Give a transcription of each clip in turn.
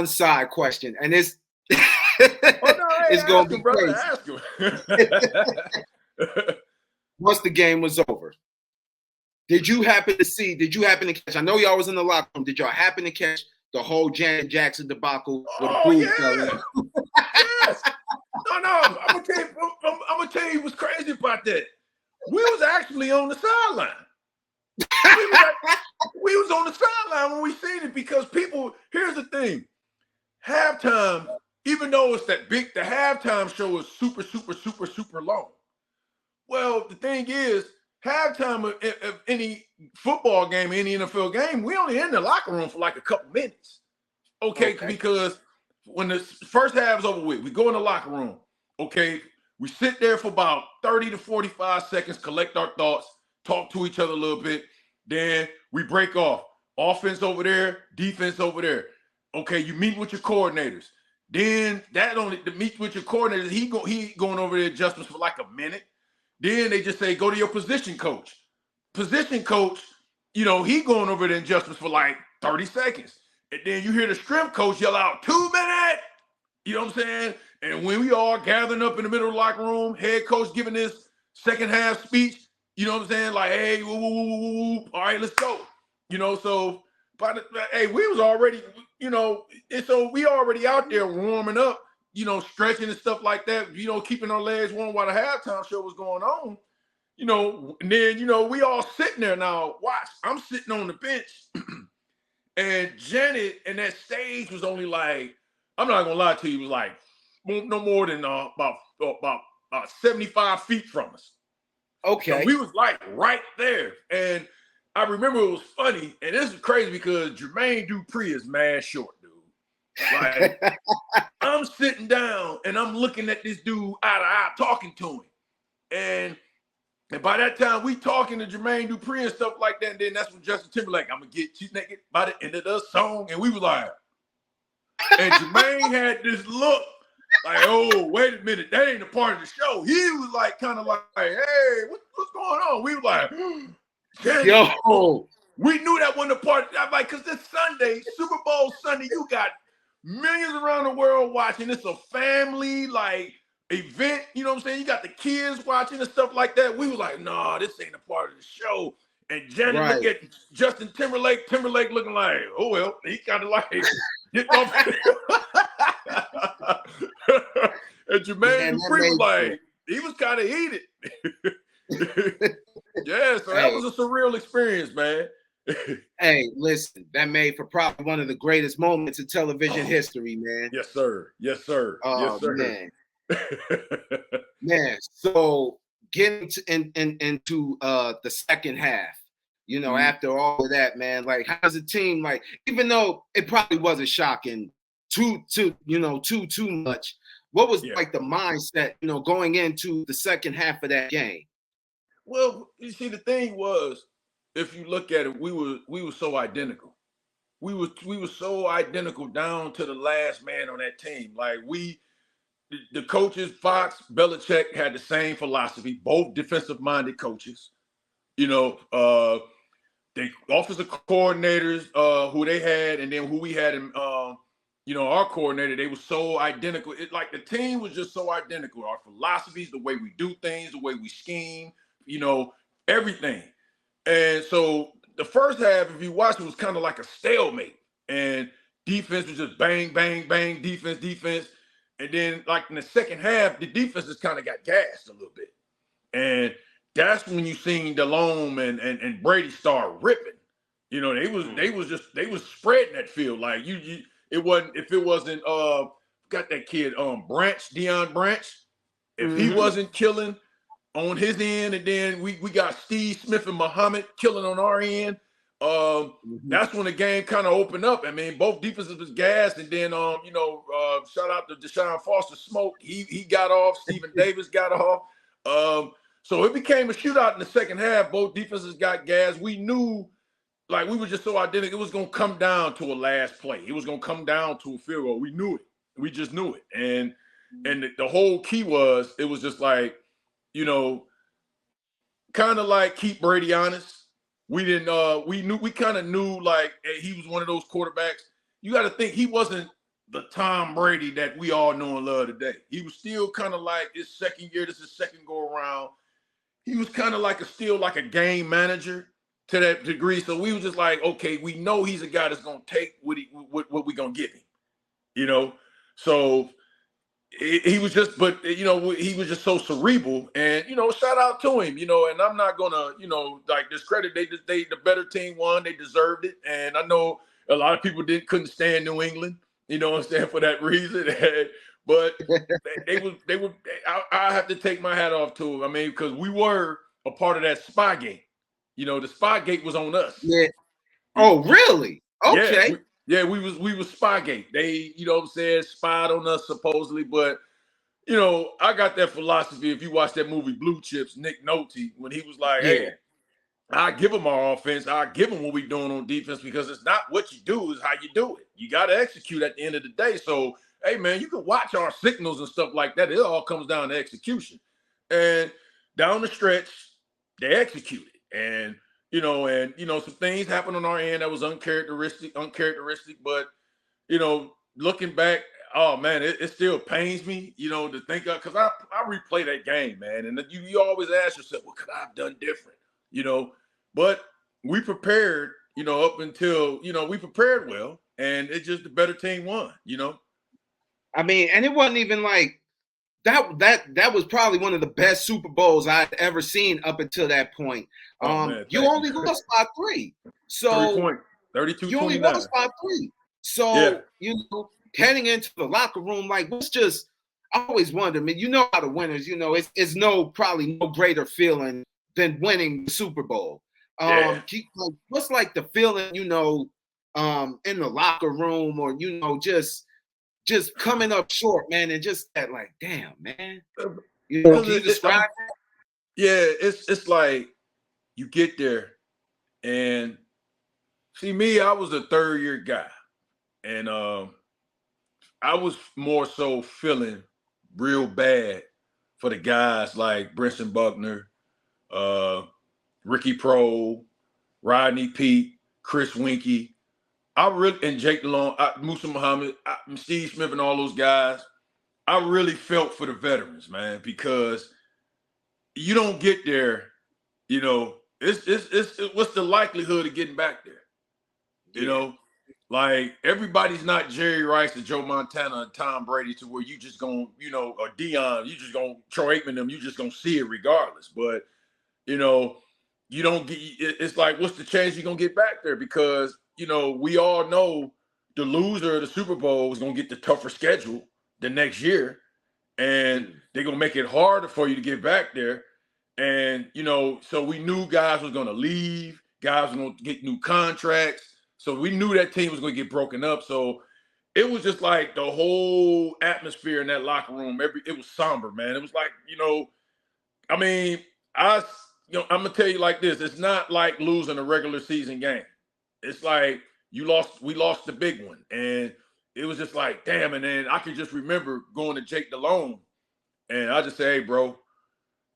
one side question, and it's Oh no, hey, it's gonna ask be him, brother. crazy. Ask him. Once the game was over, did you happen to catch? I know y'all was in the locker room. Did y'all happen to catch the whole Janet Jackson debacle with a Oh boob yeah, yes. No, I'm gonna tell you what's crazy about that. We was actually on the sideline. We was on the sideline when we seen it because people. Here's the thing: halftime, even though it's that big, the halftime show is super long. Well, the thing is, halftime of any football game, any NFL game, we only in the locker room for like a couple minutes. Okay. Because when the first half is over with, we go in the locker room. Okay, we sit there for about 30 to 45 seconds, collect our thoughts, talk to each other a little bit. Then we break off. Offense over there, defense over there. Okay, you meet with your coordinators. Then that only to meet with your coordinators, he going over the adjustments for like a minute. Then they just say, go to your position coach. Position coach, he going over the adjustments for like 30 seconds. And then you hear the strength coach yell out, 2 minutes. You know what I'm saying? And when we all gathering up in the middle of the locker room, head coach giving this second half speech, you know what I'm saying? Like, hey, woo, woo, woo, woo, woo. All right, let's go. So hey, we was already, and so we already out there warming up, stretching and stuff like that, keeping our legs warm while the halftime show was going on. And then, we all sitting there now. Watch, I'm sitting on the bench, and Janet and that stage was only like, I'm not gonna lie to you, it was like no more than about 75 feet from us. Okay. So we was like right there. And I remember it was funny, and this is crazy because Jermaine Dupri is mad short, dude. Like, I'm sitting down and I'm looking at this dude eye to eye, talking to him. And by that time, we talking to Jermaine Dupri and stuff like that. And then that's when Justin Timberlake, I'm gonna get you naked by the end of the song. And we was like, and Jermaine had this look like, oh, wait a minute, that ain't a part of the show. He was like, kind of like, hey, what's going on? We were like, yo, we knew that wasn't a part. I'm like, because this Sunday, Super Bowl Sunday, you got millions around the world watching. It's a family like event. You know what I'm saying? You got the kids watching and stuff like that. We was like, nah, this ain't a part of the show. And Janet looked at Justin Timberlake looking like, oh well, he kind of like getting off. And Jermaine Dupri was like, he was kind of heated. Yeah, so that was a surreal experience, man. Hey, listen, that made for probably one of the greatest moments in television history, man. Yes, sir. Yes, sir. Yes, sir. Man. So getting into the second half, after all of that, man, like how does a team, like, even though it probably wasn't shocking too much, what was like the mindset, going into the second half of that game? Well, you see, the thing was, if you look at it, we were so identical. We were so identical down to the last man on that team. Like the coaches, Fox, Belichick had the same philosophy. Both defensive-minded coaches. The offensive coordinators who they had, and then who we had in, our coordinator. They were so identical. It like the team was just so identical. Our philosophies, the way we do things, the way we scheme, everything. And so the first half, if you watch, it was kind of like a stalemate. And defense was just bang, bang, bang, defense. And then, like in the second half, the defense just kind of got gassed a little bit. And that's when you seen Delhomme and Brady start ripping. They was spreading that field. Like it wasn't got that kid Deion Branch. If he wasn't killing on his end, and then we got Steve Smith and Muhammad killing on our end. That's when the game kind of opened up. I mean, both defenses was gassed, and then shout out to Deshaun Foster smoke. He got off. Stephen Davis got off. So it became a shootout in the second half. Both defenses got gas. We knew, like, we were just so identical. It was going to come down to a last play. It was going to come down to a field goal. We knew it. We just knew it. And the whole key was, it was just like, kind of like keep Brady honest. We kind of knew like he was one of those quarterbacks. You got to think he wasn't the Tom Brady that we all know and love today. He was still kind of like his second year, this is second go around. He was kind of like still like a game manager to that degree. So we were just like, okay, we know he's a guy that's gonna take what we gonna give him, you know. So he was just, but you know, he was just so cerebral, and you know, shout out to him, you know. And I'm not gonna, you know, like discredit. They the better team won. They deserved it, and I know a lot of people couldn't stand New England, you know what I'm saying, for that reason. But they were. I have to take my hat off to them. I mean, because we were a part of that Spygate. You know, the Spygate was on us. Yeah. Oh, really? Okay. We was Spygate. They, you know what I'm saying, spied on us supposedly, but you know, I got that philosophy. If you watch that movie Blue Chips, Nick Nolte, when he was like, hey, I give them our offense, I give them what we doing on defense, because it's not what you do, it's how you do it. You got to execute at the end of the day. So, hey, man, you can watch our signals and stuff like that. It all comes down to execution. And down the stretch, they executed. And some things happened on our end that was uncharacteristic, but, you know, looking back, oh man, it still pains me, you know, to think of, because I replay that game, man, and you always ask yourself, what could I have done different, you know? But we prepared, you know, up until, you know, we prepared well, and it's just the better team won, you know. I mean, and it wasn't even like that was probably one of the best Super Bowls I've ever seen up until that point. Man, you only lost by 3. So 3 point, 32, you only 29. lost by 3. So, you know, heading into the locker room, like, I always wonder, I mean, you know how the winners, you know, it's probably no greater feeling than winning the Super Bowl. What's like the feeling, you know, in the locker room, or, you know, just coming up short, man, and just that, like, damn, man. You know, can you describe that? Yeah, it's like you get there, and see me, I was a third year guy, and I was more so feeling real bad for the guys like Brinson Buckner, Ricky Prohl, Rodney Peete, Chris Winkie. And Jake Delhomme, Musa Muhammad, Steve Smith, and all those guys. I really felt for the veterans, man, because you don't get there, you know. It's what's the likelihood of getting back there? You know, like, everybody's not Jerry Rice or Joe Montana and Tom Brady, to where you just gonna, you know, or Dion, you just gonna Troy Aikman them, you just gonna see it regardless. But, you know, you don't get, it's like, what's the chance you're gonna get back there? Because, you know, we all know the loser of the Super Bowl is gonna get the tougher schedule the next year, and they're gonna make it harder for you to get back there. And, you know, so we knew guys was gonna leave, guys were gonna get new contracts. So we knew that team was going to get broken up. So it was just like the whole atmosphere in that locker room. It was somber, man. It was like, you know, I mean, I'm going to tell you like this. It's not like losing a regular season game. It's like we lost the big one. And it was just like, damn. And then I can just remember going to Jake Delhomme, and I just say, hey, bro,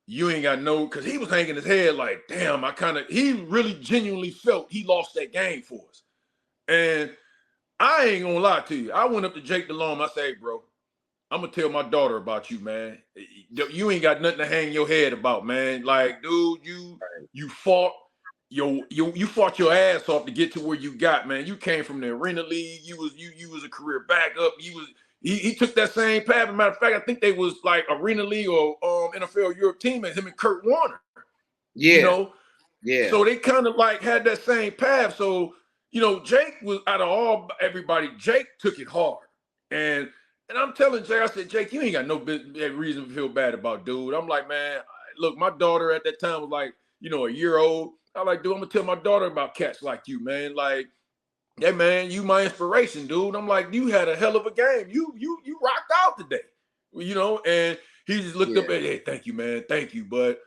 you ain't got no, because he was hanging his head like, damn, he really genuinely felt he lost that game for us. And I ain't gonna lie to you. I went up to Jake Delhomme. I say, hey, bro, I'm gonna tell my daughter about you, man. You ain't got nothing to hang your head about, man. Like, dude, you fought you fought your ass off to get to where you got, man. You came from the Arena League. You was a career backup. He took that same path. As a matter of fact, I think they was like Arena League or NFL Europe teammates, him and Kurt Warner. Yeah. You know? Yeah. So they kind of like had that same path. So, you know, Jake was, out of everybody, Jake took it hard. And I'm telling Jake, I said, Jake, you ain't got no reason to feel bad about, dude. I'm like, man, look, my daughter at that time was like, you know, a year old. I'm like, dude, I'm gonna tell my daughter about cats like you, man. Like, yeah, man, you my inspiration, dude. I'm like, you had a hell of a game. You rocked out today, you know. And he just looked up at, hey, thank you, man, thank you. But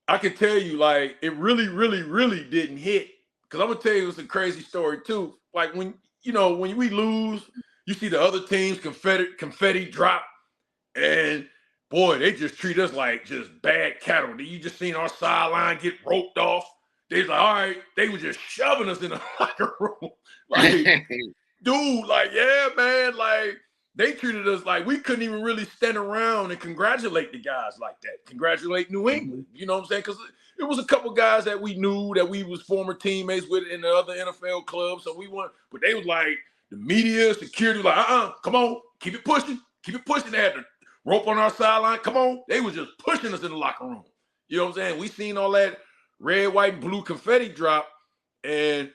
I can tell you, like, it really, really, really didn't hit. Because I'm gonna tell you, it's a crazy story too. Like, when we lose, you see the other teams confetti drop, and boy, they just treat us like just bad cattle. You just seen our sideline get roped off. They was like, all right, they were just shoving us in the locker room. Like, dude, like, yeah, man, like they treated us like we couldn't even really stand around and congratulate the guys like that. Congratulate New England. You know what I'm saying? Because it was a couple guys that we knew that we was former teammates with in the other NFL clubs. So we weren't, but they was like the media, security, like, come on, keep it pushing. They had the rope on our sideline. Come on. They was just pushing us in the locker room. You know what I'm saying? We seen all that red, white, and blue confetti drop. And